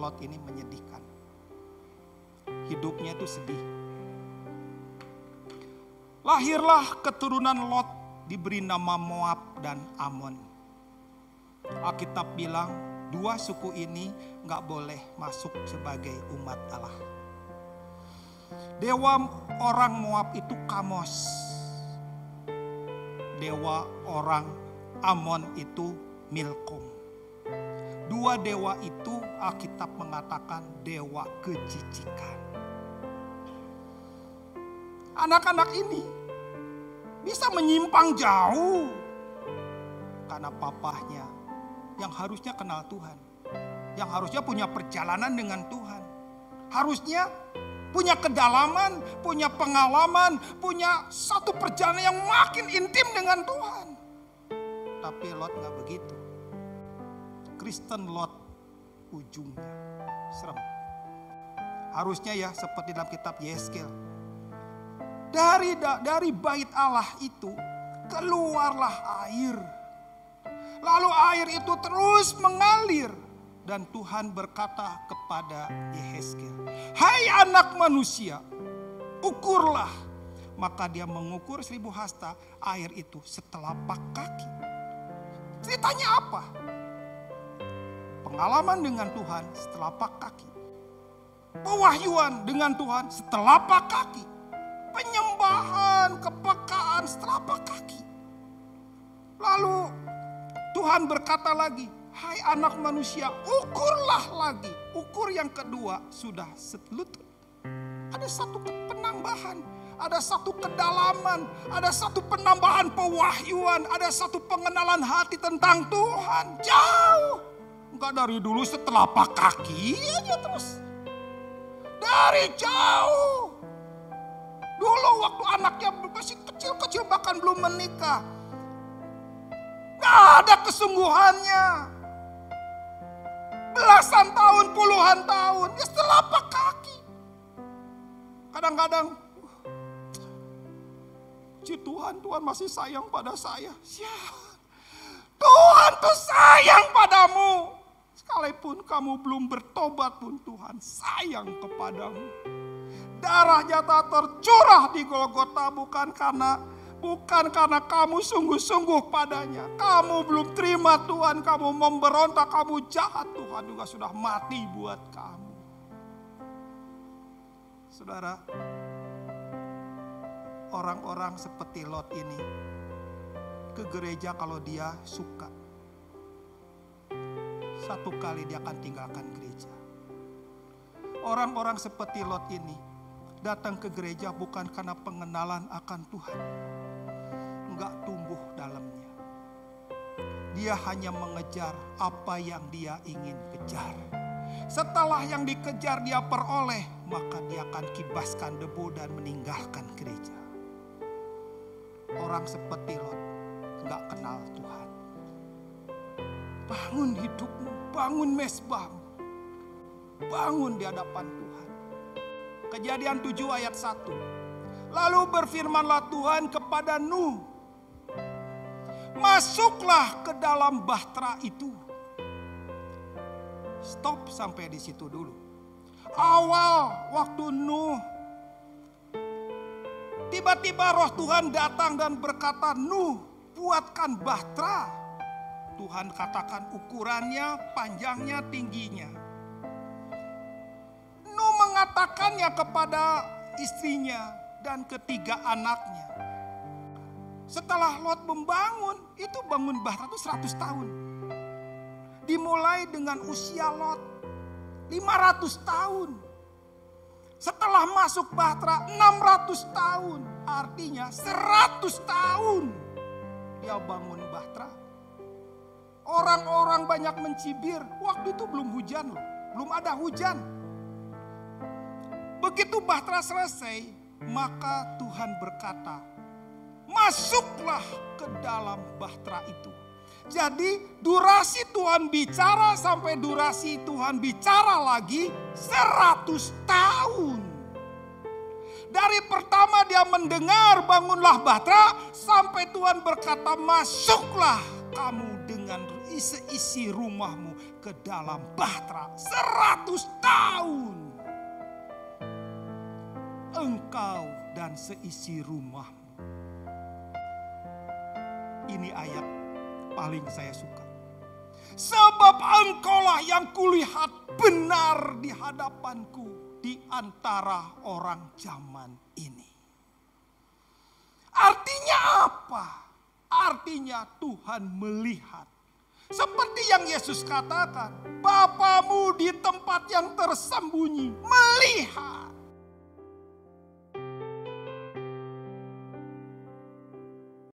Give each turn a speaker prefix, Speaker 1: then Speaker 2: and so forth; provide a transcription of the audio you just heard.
Speaker 1: Lot ini menyedihkan. Hidupnya itu sedih. Lahirlah keturunan Lot, diberi nama Moab dan Amon. Alkitab bilang 2 suku ini gak boleh masuk sebagai umat Allah. Dewa orang Moab itu Kamos. Dewa orang Amon itu Milkom. 2 dewa itu Alkitab mengatakan dewa kejijikan. Anak-anak ini bisa menyimpang jauh karena papahnya yang harusnya kenal Tuhan, yang harusnya punya perjalanan dengan Tuhan, harusnya punya kedalaman, punya pengalaman, punya satu perjalanan yang makin intim dengan Tuhan. Tapi Lot gak begitu. Kristen Lot ujungnya serem. Harusnya ya seperti dalam kitab Yeskel. Dari bait Allah itu keluarlah air. Lalu air itu terus mengalir. Dan Tuhan berkata kepada Yehezkel, "Hai anak manusia, ukurlah." Maka dia mengukur 1000 hasta, air itu setelapak kaki. Ceritanya apa? Pengalaman dengan Tuhan setelapak kaki. Pewahyuan dengan Tuhan setelapak kaki. Penyembahan, kepekaan setelapak kaki. Lalu Tuhan berkata lagi, "Hai anak manusia, ukurlah lagi." Ukur yang kedua sudah selutut. Ada satu penambahan, ada satu kedalaman, ada satu penambahan pewahyuan, ada satu pengenalan hati tentang Tuhan. Jauh. Enggak dari dulu setelapak kaki aja terus. Dari jauh. Dulu waktu anaknya masih kecil-kecil bahkan belum menikah. Gak ada kesungguhannya. Belasan tahun, puluhan tahun, ya setelapak kaki. Kadang-kadang, Tuhan masih sayang pada saya. Ya, Tuhan tuh sayang padamu. Sekalipun kamu belum bertobat pun Tuhan sayang kepadamu. Darahnya tak tercurah di Golgota bukan karena kamu sungguh-sungguh padanya. Kamu belum terima Tuhan, kamu memberontak, kamu jahat. Tuhan juga sudah mati buat kamu. Saudara, orang-orang seperti Lot ini ke gereja kalau dia suka. Satu kali dia akan tinggalkan gereja. Orang-orang seperti Lot ini datang ke gereja bukan karena pengenalan akan Tuhan. Enggak tumbuh dalamnya. Dia hanya mengejar apa yang dia ingin kejar. Setelah yang dikejar dia peroleh, maka dia akan kibaskan debu dan meninggalkan gereja. Orang seperti Lot enggak kenal Tuhan. Bangun hidupmu, bangun mesbahmu. Bangun di hadapan Tuhan. Kejadian 7 ayat 1. Lalu berfirmanlah Tuhan kepada Nuh, masuklah ke dalam bahtera itu. Stop sampai di situ dulu. Awal waktu Nuh, tiba-tiba roh Tuhan datang dan berkata, "Nuh, buatkan bahtera." Tuhan katakan ukurannya, panjangnya, tingginya. Nuh mengatakannya kepada istrinya dan ketiga anaknya. Setelah Lot membangun, itu bangun bahtera itu 100 tahun. Dimulai dengan usia Lot 500 tahun. Setelah masuk bahtera 600 tahun. Artinya 100 tahun dia bangun bahtera. Orang-orang banyak mencibir. Waktu itu belum hujan loh. Belum ada hujan. Begitu bahtera selesai, maka Tuhan berkata, masuklah ke dalam bahtera itu. Jadi durasi Tuhan bicara sampai durasi Tuhan bicara lagi 100 tahun. Dari pertama dia mendengar bangunlah bahtera sampai Tuhan berkata masuklah kamu dengan seisi rumahmu ke dalam bahtera 100 tahun. Engkau dan seisi rumahmu. Ini ayat paling saya suka. Sebab engkaulah yang kulihat benar di hadapanku di antara orang zaman ini. Artinya apa? Artinya Tuhan melihat. Seperti yang Yesus katakan, Bapamu di tempat yang tersembunyi melihat.